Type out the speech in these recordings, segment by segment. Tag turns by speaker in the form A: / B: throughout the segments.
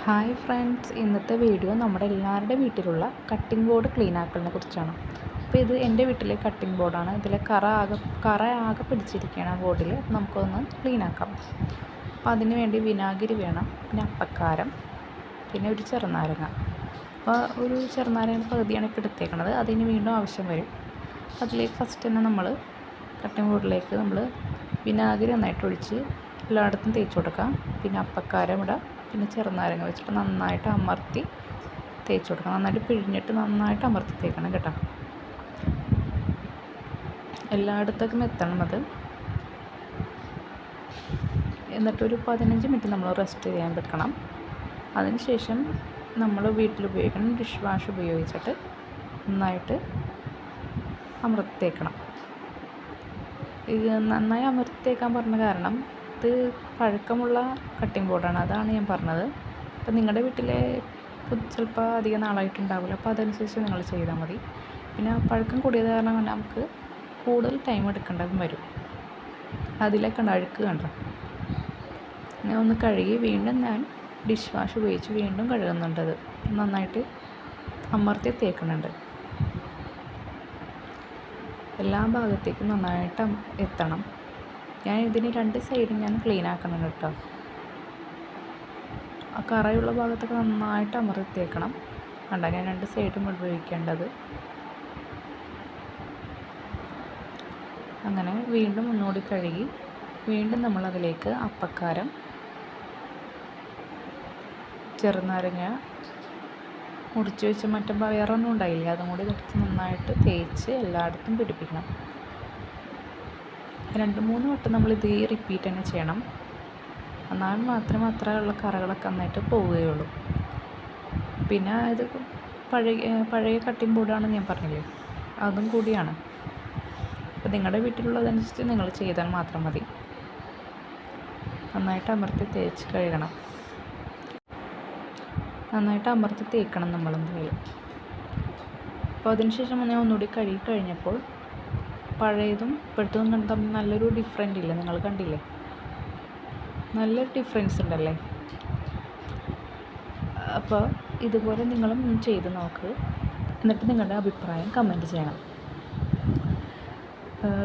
A: Hi friends, ഇന്നത്തെ video നമ്മുടെ എല്ലാവരുടെ വീട്ടിലുള്ള കട്ടിംഗ് ബോർഡ് ക്ലീൻ ആക്കലിനെ കുറിച്ചാണ്. അപ്പോൾ ഇത് എൻ്റെ വീട്ടിലെ കട്ടിംഗ് ബോർഡാണ്. ഇതിലെ കറ ആകെ പിടിച്ചിരിക്കുകയാണ് ആ ബോർഡിൽ. നമുക്കൊന്ന് ക്ലീൻ ആക്കാം. അപ്പോൾ അതിന് വേണ്ടി വിനാഗിരി വേണം, പിന്നെ അപ്പക്കാരം, പിന്നെ ഒരു ചെറുനാരങ്ങ. അപ്പോൾ ഒരു ചെറുനാരങ്ങ പകുതിയാണ് ഇപ്പോൾ എടുത്തേക്കണത്. അതിന് വീണ്ടും ആവശ്യം വരും. അതിലേക്ക് ഫസ്റ്റ് തന്നെ നമ്മൾ കട്ടിംഗ് ബോർഡിലേക്ക് നമ്മൾ വിനാഗിരി നന്നായിട്ട് ഒഴിച്ച് എല്ലായിടത്തും തേച്ച് കൊടുക്കാം. പിന്നെ അപ്പക്കാരം ഇടാം, പിന്നെ ചെറുനാരങ്ങ വെച്ചിട്ട് നന്നായിട്ട് അമർത്തി തേച്ച് കൊടുക്കണം. നന്നായിട്ട് പിഴിഞ്ഞിട്ട് നന്നായിട്ട് അമർത്തി തേക്കണം കേട്ടോ. എല്ലായിടത്തേക്കും എത്തണം അത്. എന്നിട്ടൊരു 15 മിനിറ്റ് നമ്മൾ റെസ്റ്റ് ചെയ്യാൻ വെക്കണം. അതിനുശേഷം നമ്മൾ വീട്ടിൽ ഉപയോഗിക്കണം ഡിഷ് വാഷ് ഉപയോഗിച്ചിട്ട് നന്നായിട്ട് അമർത്തി തേക്കണം. ഇത് നന്നായി അമർത്തി തേക്കാൻ പറഞ്ഞ കാരണം ഇത് പഴക്കമുള്ള കട്ടിംഗ് ബോർഡാണ്, അതാണ് ഞാൻ പറഞ്ഞത്. അപ്പോൾ നിങ്ങളുടെ വീട്ടിലെ ചിലപ്പോൾ അധികം നാളായിട്ടുണ്ടാവില്ല, അപ്പോൾ അതനുസരിച്ച് നിങ്ങൾ ചെയ്താൽ മതി. പിന്നെ പഴക്കം കൂടിയത് കാരണം നമുക്ക് കൂടുതൽ ടൈം എടുക്കേണ്ടതും വരും. അതിലേക്ക് അഴുക്ക് കണ്ടോ. ഞാൻ ഒന്ന് കഴുകി വീണ്ടും ഞാൻ ഡിഷ് വാഷ് ഉപയോഗിച്ച് വീണ്ടും കഴുകുന്നുണ്ടത്. നന്നായിട്ട് അമർത്തി തേക്കുന്നുണ്ട്. എല്ലാ ഭാഗത്തേക്കും നന്നായിട്ട് എത്തണം. ഞാൻ ഇതിന് 2 സൈഡും ഞാൻ ക്ലീൻ ആക്കണം കേട്ടോ. ആ കറയുള്ള ഭാഗത്തൊക്കെ നന്നായിട്ട് അമർത്തി തേക്കണം. കണ്ട, ഞാൻ 2 സൈഡും ഉപയോഗിക്കേണ്ടത്. അങ്ങനെ വീണ്ടും ഒന്നുകൂടി കഴുകി വീണ്ടും നമ്മളതിലേക്ക് അപ്പക്കാരം, ചെറുനാരങ്ങ മുറിച്ച് വെച്ച് മറ്റേ വേറൊന്നും ഉണ്ടായില്ല, അതും കൂടി വെച്ച് നന്നായിട്ട് തേച്ച് എല്ലായിടത്തും പിടിപ്പിക്കണം. 2-3 വട്ടം നമ്മളിത് റിപ്പീറ്റ് തന്നെ ചെയ്യണം. എന്നാൽ മാത്രമേ അത്രയുള്ള കറകളൊക്കെ നന്നായിട്ട് പോവുകയുള്ളൂ. പിന്നെ ഇത് പഴയ കട്ടിംഗ് ബോർഡാണെന്ന് ഞാൻ പറഞ്ഞില്ലേ, അതും കൂടിയാണ്. അപ്പോൾ നിങ്ങളുടെ വീട്ടിലുള്ളതനുസരിച്ച് നിങ്ങൾ ചെയ്താൽ മാത്രം മതി. നന്നായിട്ട് അമർത്തി തേച്ച് കഴുകണം. നന്നായിട്ട് അമർത്തി തേക്കണം നമ്മളെന്തായാലും. അപ്പോൾ അതിനുശേഷം ഞാൻ ഒന്നുകൂടി കഴുകി കഴിഞ്ഞപ്പോൾ പഴയതും ഇപ്പോഴത്തതും തമ്മിൽ നല്ലൊരു ഡിഫറൻറ്റ് ഇല്ല, നിങ്ങൾ കണ്ടില്ലേ? നല്ലൊരു ഡിഫറൻസ് ഉണ്ടല്ലേ. അപ്പോൾ ഇതുപോലെ നിങ്ങളും ചെയ്ത് നോക്ക്. എന്നിട്ട് നിങ്ങളുടെ അഭിപ്രായം കമൻറ്റ് ചെയ്യണം.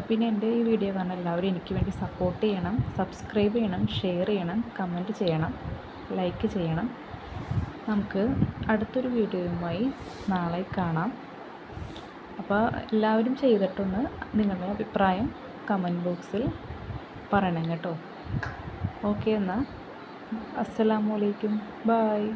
A: പിന്നെ എൻ്റെ ഈ വീഡിയോ കാണാൻ എല്ലാവരും എനിക്ക് വേണ്ടി സപ്പോർട്ട് ചെയ്യണം, സബ്സ്ക്രൈബ് ചെയ്യണം, ഷെയർ ചെയ്യണം, കമൻറ്റ് ചെയ്യണം, ലൈക്ക് ചെയ്യണം. നമുക്ക് അടുത്തൊരു വീഡിയോയുമായി നാളെ കാണാം. അപ്പോൾ എല്ലാവരും ചെയ്തിട്ടൊന്ന് നിങ്ങളുടെ അഭിപ്രായം കമൻറ്റ് ബോക്സിൽ പറയണം കേട്ടോ. ഓക്കെ, എന്നാൽ അസ്സലാമു അലൈക്കും, ബായ്.